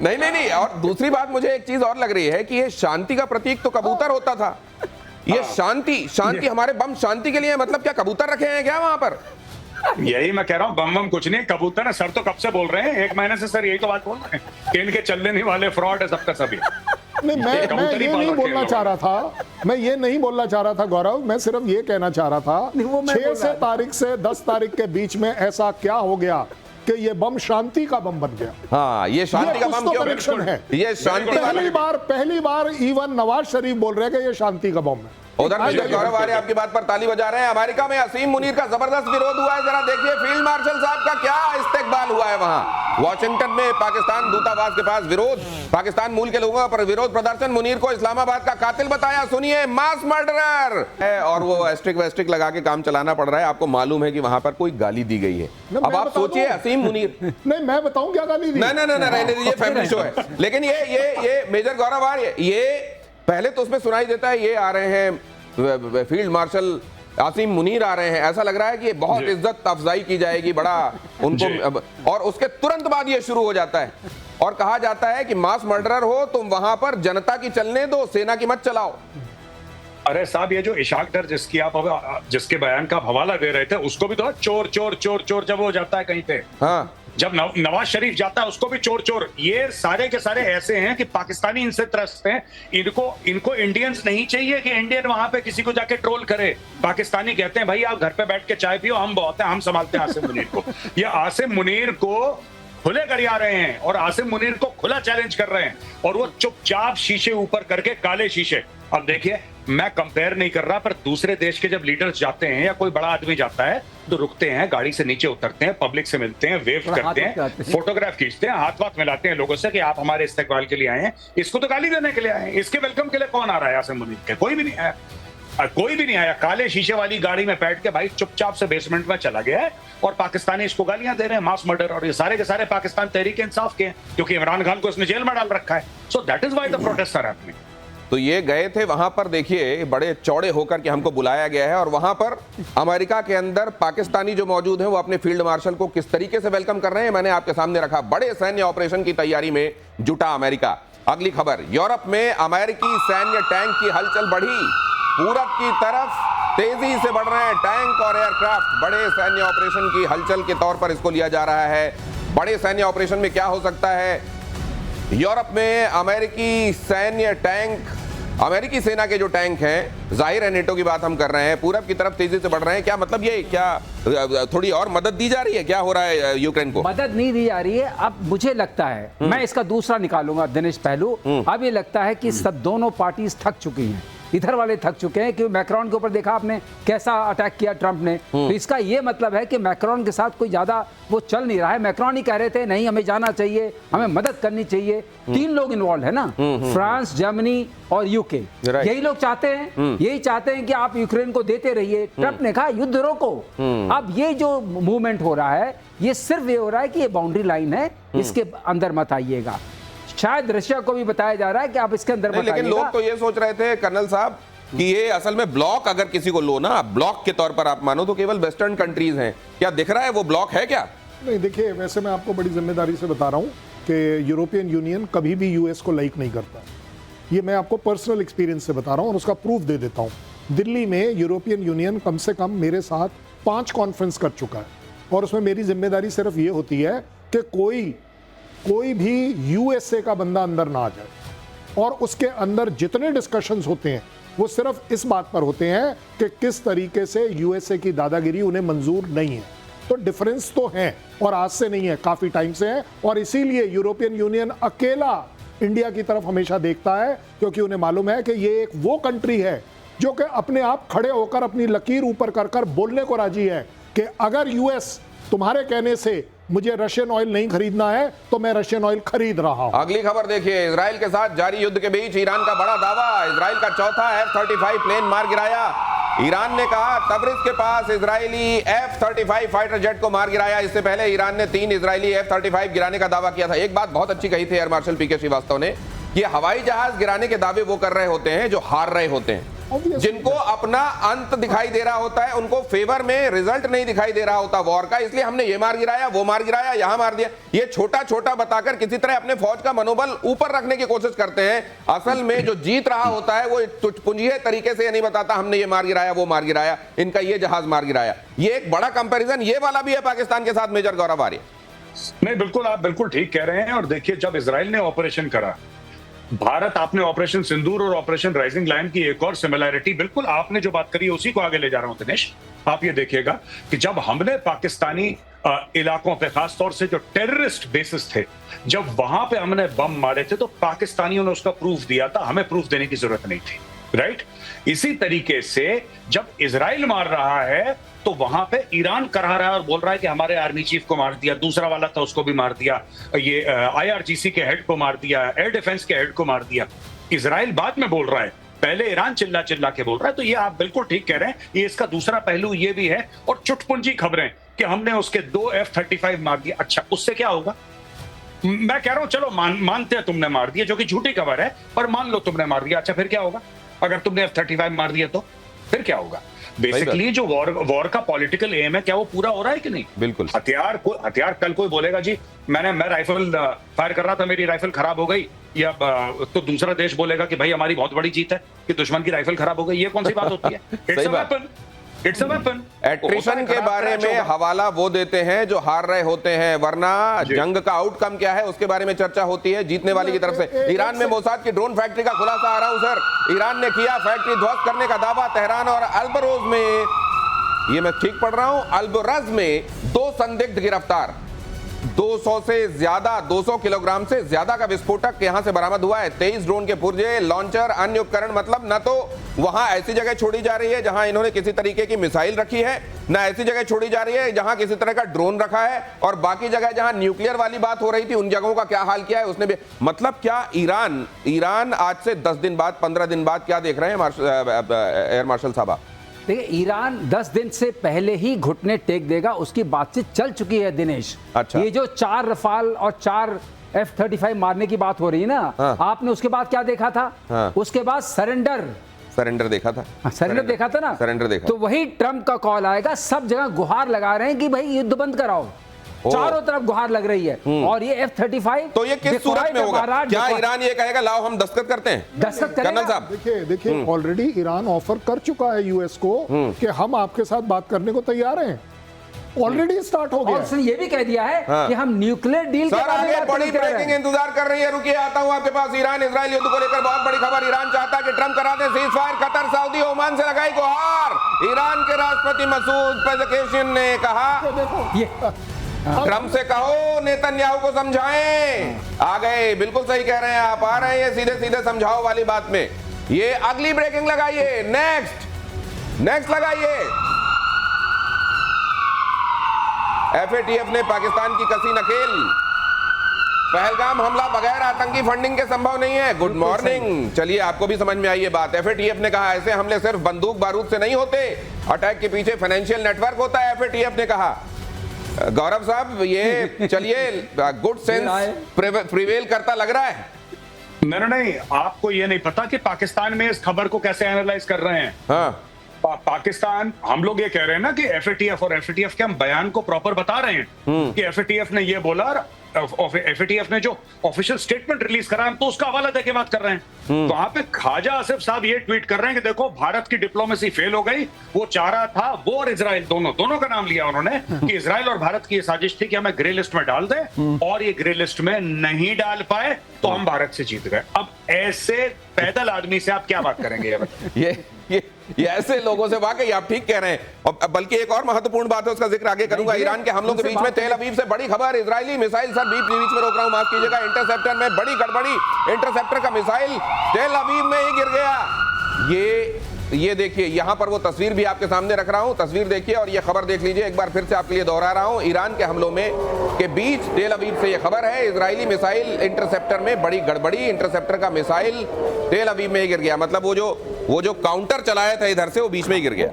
नहीं नहीं नहीं, और दूसरी बात मुझे एक चीज और लग रही है कि ये शांति का प्रतीक तो कबूतर होता था। ये शांति हमारे बम शांति के लिए, मतलब क्या कबूतर रखे हैं क्या वहां पर? यही मैं कह रहा हूँ, बम कुछ नहीं, कबूतर है। सर तो कब से बोल रहे हैं, 1 महीने से सर यही तो बात बोल रहे हैं कि इनके चलने नहीं वाले फ्रॉड है सबका सभी। नहीं, मैं ये नहीं बोलना चाह रहा था, मैं ये नहीं बोलना चाह रहा था गौरव, मैं सिर्फ ये कहना चाह रहा था 6 तारीख से 10 तारीख के बीच में ऐसा क्या हो गया कि ये बम शांति का बम बन गया। हाँ, ये शांति का बम क्यों? कनेक्शन है, ये शांति पहली बार इवन नवाज शरीफ बोल रहे हैं कि ये शांति का बम है। उधर मेजर गौरव आर्य आपकी बात पर ताली बजा रहे हैं। अमेरिका में असीम मुनीर का जबरदस्त विरोध हुआ है, जरा देखिए फील्ड मार्शल साहब का क्या इस्तेकबाल हुआ है वहां। वॉशिंगटन में पाकिस्तान दूतावास के पास विरोध, पाकिस्तान मूल के लोगों पर विरोध प्रदर्शन। मुनीर को इस्लामाबाद का कातिल बताया, सुनिए, मास मर्डरर है, और वो एस्ट्रिक वेस्ट्रिक लगा के काम चलाना पड़ रहा है। आपको मालूम है कि वहां पर कोई गाली दी गई है। अब आप सोचिए असीम मुनीर, नहीं मैं बताऊं क्या गाली दी? नहीं रहने दीजिए, फैमिली शो है। लेकिन ये मेजर गौरव आर्य, ये पहले तो उसमें सुनाई देता है, ये आ रहे हैं फील्ड मार्शल आसिम मुनीर आ रहे हैं, ऐसा लग रहा है कि बहुत इज्जत अफजाई की जाएगी, बड़ा उनको, और उसके तुरंत बाद ये शुरू हो जाता है और कहा जाता है कि मास मर्डरर हो तुम, वहां पर जनता की चलने दो, सेना की मत चलाओ। अरे साहब, ये जो इशाक डर जिसके बयान का आप हवाला दे रहे थे, उसको भी तो चोर चोर चोर चोर जब हो जाता है कहीं पे। हाँ, जब नवाज शरीफ जाता है उसको भी चोर चोर। ये सारे के सारे ऐसे हैं कि पाकिस्तानी इनसे त्रस्त हैं। इनको इंडियंस नहीं चाहिए कि इंडियन वहां पे किसी को जाके ट्रोल करे। पाकिस्तानी कहते हैं भाई आप घर पे बैठ के चाय पियो, हम बहुत हैं, हम संभालते हैं आसिम मुनीर को। ये आसिम मुनीर को खुले गरिया रहे हैं और आसिम मुनीर को खुला चैलेंज कर रहे हैं, और वो चुपचाप शीशे ऊपर करके, काले शीशे। अब देखिए, मैं कंपेयर नहीं कर रहा, पर दूसरे देश के जब लीडर्स जाते हैं या कोई बड़ा आदमी जाता है तो रुकते हैं, गाड़ी से नीचे उतरते हैं, पब्लिक से मिलते हैं, वेव करते हैं, फोटोग्राफ खींचते हैं, हाथ मिलाते हैं लोगों से कि आप हमारे इस्तेकबाल के लिए आए हैं। इसको तो गाली देने के लिए आए हैं। इसके वेलकम के लिए कौन आ रहा है? आसिम मुनीर के कोई भी नहीं आया, कोई भी नहीं आया। काले शीशे वाली गाड़ी में बैठ के भाई चुपचाप से बेसमेंट में चला गया है, और पाकिस्तानी इसको गालियां दे रहे हैं, मास मर्डर। और ये सारे के सारे पाकिस्तान तहरीक इंसाफ के हैं, क्योंकि इमरान खान को इसने जेल में डाल रखा है। So that is why the protest are happening. तो ये गए थे वहां पर, देखिए बड़े चौड़े होकर के हमको बुलाया गया है, और वहां पर अमेरिका के अंदर पाकिस्तानी जो मौजूद हैं वो अपने फील्ड मार्शल को किस तरीके से वेलकम कर रहे हैं, मैंने आपके सामने रखा। बड़े सैन्य ऑपरेशन की तैयारी में जुटा अमेरिका। अगली खबर, यूरोप में अमेरिकी सैन्य टैंक की हलचल बढ़ी, पूरब की तरफ तेजी से बढ़ रहे हैं टैंक और एयरक्राफ्ट। बड़े सैन्य ऑपरेशन की हलचल के तौर पर इसको लिया जा रहा है। बड़े सैन्य ऑपरेशन में क्या हो सकता है? यूरोप में अमेरिकी सैन्य टैंक, अमेरिकी सेना के जो टैंक हैं, जाहिर है नेटो की बात हम कर रहे हैं, पूरब की तरफ तेजी से बढ़ रहे हैं। क्या मतलब, ये क्या थोड़ी और मदद दी जा रही है? क्या हो रहा है यूक्रेन को? मदद नहीं दी जा रही है। अब मुझे लगता है, मैं इसका दूसरा निकालूंगा दिनेश पहलू। अब ये लगता है कि सब दोनों पार्टीज थक चुकी हैं। इधर वाले थक चुके हैं कि मैक्रोन के ऊपर देखा आपने कैसा अटैक किया ट्रंप ने। तो इसका ये मतलब है कि मैक्रोन के साथ कोई ज्यादा वो चल नहीं रहा है। मैक्रोन ही कह रहे थे नहीं, हमें जाना चाहिए, हमें मदद करनी चाहिए। 3 लोग इन्वॉल्व है ना, फ्रांस, जर्मनी और यूके। यही लोग चाहते हैं, यही चाहते हैं कि आप यूक्रेन को देते रहिए। ट्रंप ने कहा युद्ध रोको। अब ये जो मूवमेंट हो रहा है, ये सिर्फ ये हो रहा है कि ये बाउंड्री लाइन है, इसके अंदर मत आइएगा। शायद रशिया को भी बताया जा रहा है कि आप इसके अंदर मत आइएगा। लेकिन लोग तो ये सोच रहे थे कर्नल साहब कि ये असल में ब्लॉक, अगर किसी को लो ना ब्लॉक के तौर पर आप मानो, तो केवल वेस्टर्न कंट्रीज हैं। क्या दिख रहा है वो ब्लॉक है क्या? नहीं, देखिए, वैसे मैं आपको बड़ी जिम्मेदारी से बता रहा हूं कि यूरोपियन यूनियन कभी भी यूएस को लाइक नहीं करता। ये मैं आपको पर्सनल एक्सपीरियंस से बता रहा हूं और उसका प्रूफ दे देता हूं। दिल्ली में यूरोपियन यूनियन कम से कम मेरे साथ 5 कॉन्फ्रेंस कर चुका है, और उसमें मेरी जिम्मेदारी सिर्फ ये होती है कि कोई भी यूएसए का बंदा अंदर ना आ जाए, और उसके अंदर जितने डिस्कशंस होते हैं वो सिर्फ इस बात पर होते हैं कि किस तरीके से यूएसए की दादागिरी उन्हें मंजूर नहीं है। तो डिफरेंस तो है, और आज से नहीं है, काफी टाइम से है। और इसीलिए यूरोपियन यूनियन अकेला इंडिया की तरफ हमेशा देखता है, क्योंकि उन्हें मालूम है कि ये एक वो कंट्री है जो कि अपने आप खड़े होकर अपनी लकीर ऊपर कर कर बोलने को राजी है कि अगर यूएस तुम्हारे कहने से मुझे रशियन ऑयल नहीं खरीदना है तो मैं रशियन ऑयल खरीद रहा हूं। अगली खबर देखिए, इजराइल के साथ जारी युद्ध के बीच ईरान का बड़ा दावा, इजराइल का चौथा F-35 प्लेन मार गिराया। ईरान ने कहा तबरिज के पास इजरायली F-35 फाइटर जेट को मार गिराया। इससे पहले ईरान ने 3 इजरायली F-35 गिराने का दावा किया था। एक बात बहुत अच्छी कही थी एयर मार्शल पीके श्रीवास्तव ने, ये हवाई जहाज गिराने के दावे वो कर रहे होते हैं जो हार रहे होते हैं। Obviously. जिनको अपना अंत दिखाई दे रहा होता है, उनको फेवर में रिजल्ट नहीं दिखाई दे रहा होता वॉर का, इसलिए हमने ये मार गिराया, वो मार गिराया, यहां मार दिया। ये छोटा छोटा बताकर किसी तरह अपने फौज का मनोबल ऊपर रखने की कोशिश करते हैं। असल में जो जीत रहा होता है वो तुझपुंजिये तरीके से ये नहीं बताता हमने ये मार गिराया, वो मार गिराया, इनका ये जहाज मार गिराया। ये एक बड़ा कंपैरिजन ये वाला भी है पाकिस्तान के साथ, मेजर गौरव आर्य। नहीं, बिल्कुल, आप बिल्कुल ठीक कह रहे हैं। और देखिए, जब इजराइल ने ऑपरेशन करा, भारत, आपने ऑपरेशन सिंदूर और ऑपरेशन राइजिंग लायन की एक और सिमिलैरिटी, बिल्कुल आपने जो बात करी है उसी को आगे ले जा रहा हूं दिनेश। आप ये देखिएगा कि जब हमने पाकिस्तानी इलाकों पे, खासतौर से जो टेररिस्ट बेसिस थे, जब वहां पे हमने बम मारे थे, तो पाकिस्तानियों ने उसका प्रूफ दिया था, हमें प्रूफ देने की जरूरत नहीं थी, राइट। इसी तरीके से जब इजराइल मार रहा है तो वहां पे ईरान करा रहा है और बोल रहा है कि हमारे आर्मी चीफ को मार दिया, दूसरा वाला था उसको भी मार दिया, ये IRGC के हेड को मार दिया, एयर डिफेंस के हेड को मार दिया। इजराइल बाद में बोल रहा है, पहले ईरान चिल्ला चिल्ला के बोल रहा है। तो ये आप बिल्कुल ठीक कह रहे हैं, ये इसका दूसरा पहलू ये भी है। और चुटपुंजी खबरें कि हमने उसके 2 F-35 मार दिया, अच्छा उससे क्या होगा? मैं कह रहा हूं चलो मानते हैं तुमने मार दिया, जो कि झूठी खबर है, पर मान लो तुमने मार दिया, अच्छा फिर क्या होगा? अगर तुमने F-35 मार दिया तो फिर क्या होगा? बेसिकली जो वॉर का पॉलिटिकल एम है, क्या वो पूरा हो रहा है कि नहीं? बिल्कुल। हथियार कल कोई बोलेगा जी मैं राइफल फायर कर रहा था, मेरी राइफल खराब हो गई, या तो दूसरा देश बोलेगा कि भाई हमारी बहुत बड़ी जीत है कि दुश्मन की राइफल खराब हो गई। ये कौन सी बात होती है? It's a weapon. एट्रिशन के बारे में हवाला वो देते हैं जो हार रहे होते हैं, वरना जंग का आउटकम क्या है उसके बारे में चर्चा होती है जीतने वाली की तरफ से। ईरान में मोसाद की ड्रोन फैक्ट्री का खुलासा आ रहा हूं सर, ईरान ने किया फैक्ट्री ध्वस्त करने का दावा। तेहरान और अल्बरोज में, ये मैं ठीक पढ़ रहा हूं, अल्बरज में 2 संदिग्ध गिरफ्तार। 200 से ज्यादा, 200 किलोग्राम से ज्यादा का विस्फोटक यहां से बरामद हुआ है। 23 ड्रोन के पुर्जे, लॉन्चर, अन्य उपकरण। मतलब न तो वहां ऐसी जगह छोड़ी जा रही है जहां इन्होंने किसी तरीके की मिसाइल रखी है, न ऐसी जगह छोड़ी जा रही है जहां किसी तरह का ड्रोन रखा है, और बाकी जगह जहां न्यूक्लियर वाली बात हो रही थी उन जगहों का क्या हाल किया है उसने भी। मतलब क्या ईरान आज से 10 दिन बाद, 15 दिन बाद क्या देख रहे हैं एयर मार्शल साहब? देखिए, ईरान 10 दिन से पहले ही घुटने टेक देगा, उसकी बातचीत चल चुकी है दिनेश। अच्छा। ये जो 4 रफाल और 4 F-35 मारने की बात हो रही है ना, हाँ। आपने उसके बाद क्या देखा था? हाँ। उसके बाद सरेंडर देखा था। सरेंडर देखा था ना, सरेंडर देखा। तो वही ट्रंप का कॉल आएगा, सब जगह गुहार लगा रहे हैं कि भाई युद्ध बंद कराओ, चारों तरफ गुहार लग रही है। और ये F-35, तो ये किस सूरत में होगा? क्या ईरान ये कहेगा लाओ हम दस्तखत करते हैं? दस्तखत करेगा? कर्नल साहब देखिए ऑलरेडी ईरान ऑफर कर चुका है यूएस को कि हम आपके साथ बात करने को तैयार हैं। ऑलरेडी स्टार्ट हो गया। और उसने ये भी कह दिया है कि हम न्यूक्लियर डील के सर बारे में आगे बात बड़ी करने जा रहे ब्रेकिंग हैं। इंतजार कर रही है, रुकिए आता हूं आपके पास। ईरान इजराइल युद्ध को लेकर बहुत बड़ी खबर। ईरान चाहता है कि ट्रंप करा दे ceasefire. Qatar, Saudi, Oman से लगाई गुहार। ईरान के राष्ट्रपति मसूद पेज़ेशकियान ने कहा, ट्रंप से कहो नेतन्याहू को समझाएं। आ गए, बिल्कुल सही कह रहे हैं आप, आ रहे हैं सीधे सीधे समझाओ वाली बात में। ये अगली ब्रेकिंग लगाइए, नेक्स्ट लगाइए। FATF ने पाकिस्तान की कसी नकेल। पहलगाम हमला बगैर आतंकी फंडिंग के संभव नहीं है। Good morning. चलिए आपको भी समझ में आई ये बात। FATF ने कहा ऐसे हमले सिर्फ बंदूक बारूद से नहीं होते, अटैक के पीछे फाइनेंशियल नेटवर्क होता है, FATF ने कहा। गौरव साहब, ये चलिए गुड सेंस प्रिवेल करता लग रहा है। नहीं, आपको ये नहीं पता कि पाकिस्तान में इस खबर को कैसे एनालाइज कर रहे हैं। हाँ। पाकिस्तान, हम लोग ये कह रहे हैं ना कि FATF और FATF के हम बयान को प्रॉपर बता रहे हैं कि FATF ने ये बोला, FATF ने जो ऑफिशियल स्टेटमेंट रिलीज करा, हम तो उसका हवाला देके बात कर रहे हैं। तो वहां पे ख्वाजा आसिफ साहब ये ट्वीट कर रहे हैं कि देखो भारत की डिप्लोमेसी फेल हो गई। वो चाह रहा था, वो और इजराइल दोनों का नाम लिया उन्होंने, कि इजराइल और भारत की ये साजिश थी कि हमें ग्रे लिस्ट में डाल दे, और ये ग्रे लिस्ट में नहीं डाल पाए तो हम भारत से जीत गए। अब ऐसे पैदल आदमी से आप क्या बात करेंगे? ये ऐसे लोगों से वाकई आप ठीक कह रहे हैं। और बल्कि एक और महत्वपूर्ण बात है, उसका जिक्र आगे करूंगा। ईरान के हमलों के बीच में तेल अवीव से बड़ी खबर। इजरायली मिसाइल, सर बीच में रोक रहा हूं, माफ कीजिएगा। इंटरसेप्टर में बड़ी गड़बड़ी। इंटरसेप्टर का मिसाइल तेल अवीव में ही गिर गया। ये देखिए, यहां पर वो तस्वीर भी आपके सामने रख रहा हूं, तस्वीर देखिए और ये खबर देख लीजिए। एक बार फिर से आपके लिए दोहरा रहा हूं, ईरान के हमलों में के बीच तेल अवीव से ये खबर है, इजरायली मिसाइल इंटरसेप्टर में बड़ी गड़बड़ी। इंटरसेप्टर का मिसाइल तेल अवीव में ही गिर गया। मतलब वो जो काउंटर चलाया था इधर से, वो बीच में ही गिर गया।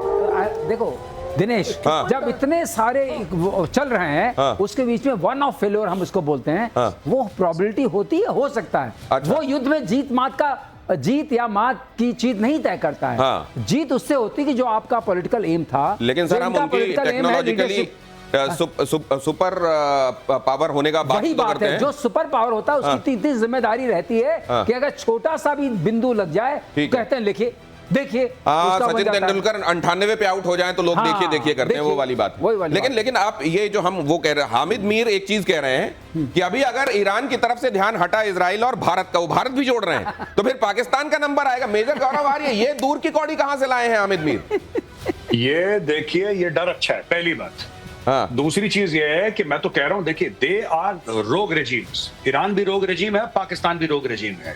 देखो दिनेश, हाँ। जब इतने सारे चल रहे हैं, हाँ। उसके बीच में वन ऑफ फेल्योर हम इसको बोलते हैं, हाँ। वो प्रोबेबिलिटी होती है, हो सकता है। अच्छा। वो युद्ध में जीत मात का जीत या मात की चीज नहीं तय करता है। हाँ। जीत उससे होती कि जो आपका पॉलिटिकल एम था। लेकिन सर हम उनकी टेक्नोलॉजिकली सुपर पावर होने का बात वही तो बात करते है, हैं। जो सुपर पावर होता है उसकी इतनी जिम्मेदारी रहती है कि अगर छोटा सा भी बिंदु लग जाए ठीक है। कहते हैं लिखिए देखिए उसका सचिन बन जाता है। तेंदुलकर 98 पे आउट हो जाए तो लोग हाँ, देखिए देखिए करते हैं, वो देखिए, वाली बात है। वही वाली लेकिन बात। लेकिन आप ये जो हम वो कह रहे हैं, हामिद मीर एक चीज कह रहे हैं कि अभी अगर ईरान की तरफ से ध्यान हटा इजराइल और भारत का, वो भारत भी जोड़ रहे हैं, तो फिर पाकिस्तान का नंबर आएगा। मेजर गौरव आर्य, ये दूर की कौड़ी कहां से लाए हैं हामिद मीर? ये देखिए, ये डर अच्छा है, पहली बात। हाँ। दूसरी चीज ये है कि मैं तो कह रहा हूं, देखिए, दे आर रोग रेजीम्स। ईरान भी रोग रेजीम है, पाकिस्तान भी रोग रेजीम है।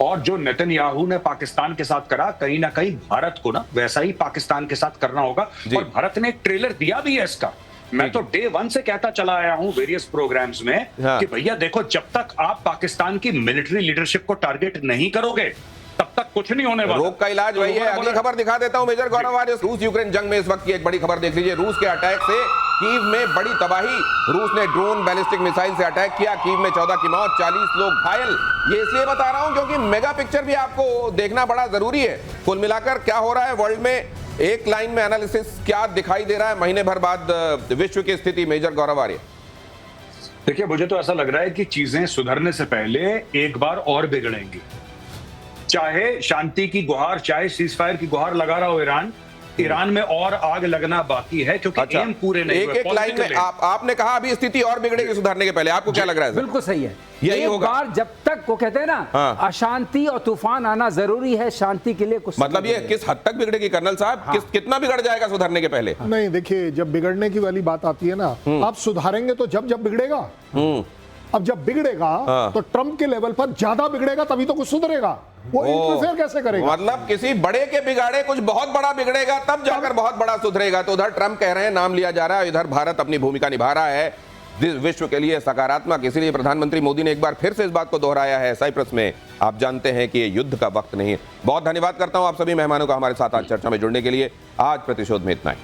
और जो नेतन्याहू ने पाकिस्तान के साथ करा, कहीं ना कहीं भारत को ना वैसा ही पाकिस्तान के साथ करना होगा। जी। और भारत ने एक ट्रेलर दिया भी है इसका। मैं तो डे 1 से कहता चला आया हूं वेरियस प्रोग्राम्स में हाँ। कि भैया देखो, जब तक आप पाकिस्तान की मिलिट्री लीडरशिप को टारगेट नहीं करोगे तब तक कुछ नहीं होने वाला। रोग का इलाज वही है। अगली खबर दिखा देता हूं मेजर गौरव आर्य। रूस यूक्रेन जंग में इस वक्त की एक बड़ी खबर देख लीजिए। रूस के अटैक से कीव में बड़ी तबाही। रूस ने ड्रोन बैलिस्टिक मिसाइल से अटैक किया। कीव में 14 की मौत, 40 लोग घायल। ये इसलिए बता रहा हूं क्योंकि मेगा पिक्चर भी आपको देखना बड़ा जरूरी है। कुल मिलाकर क्या हो रहा है वर्ल्ड में, एक लाइन में एनालिसिस क्या दिखाई दे रहा है महीने भर बाद विश्व की स्थिति, मेजर गौरव आर्य? देखिए, मुझे तो ऐसा लग रहा है कि चीजें सुधरने से पहले एक बार और बिगड़ेंगी। चाहे शांति की गुहार, चाहे सीजफायर की गुहार लगा रहा हो ईरान में और आग लगना बाकी है, क्योंकि एम पूरे नहीं हुए। एक लाइन में आपने कहा अभी स्थिति और बिगड़ेगी सुधरने के पहले, आपको क्या लग रहा है सर? बिल्कुल सही है। यही एक होगा। बार जब तक वो कहते हैं ना, हाँ। अशांति और तूफान आना जरूरी है शांति के लिए। कुछ मतलब ये किस हद तक बिगड़ेगी कर्नल साहब? कितना बिगड़ जाएगा सुधरने के पहले? नहीं, देखिए, जब बिगड़ने की वाली बात आती है ना, आप सुधारेंगे तो जब जब बिगड़ेगा। अब जब बिगड़ेगा तो ट्रंप के लेवल पर ज्यादा बिगड़ेगा, तभी तो कुछ सुधरेगा। वो इंटरफेयर कैसे करेगा? मतलब किसी बड़े के बिगाड़े कुछ बहुत बड़ा बिगड़ेगा, तब जाकर बहुत बड़ा सुधरेगा। तो उधर ट्रंप कह रहे हैं, नाम लिया जा रहा है, इधर भारत अपनी भूमिका निभा रहा है विश्व के लिए सकारात्मक। इसीलिए प्रधानमंत्री मोदी ने एक बार फिर से इस बात को दोहराया है साइप्रस में। आप जानते हैं कि ये युद्ध का वक्त नहीं है। बहुत धन्यवाद करता हूं आप सभी मेहमानों का हमारे साथ आज चर्चा में जुड़ने के लिए। आज प्रतिशोध में इतना ही।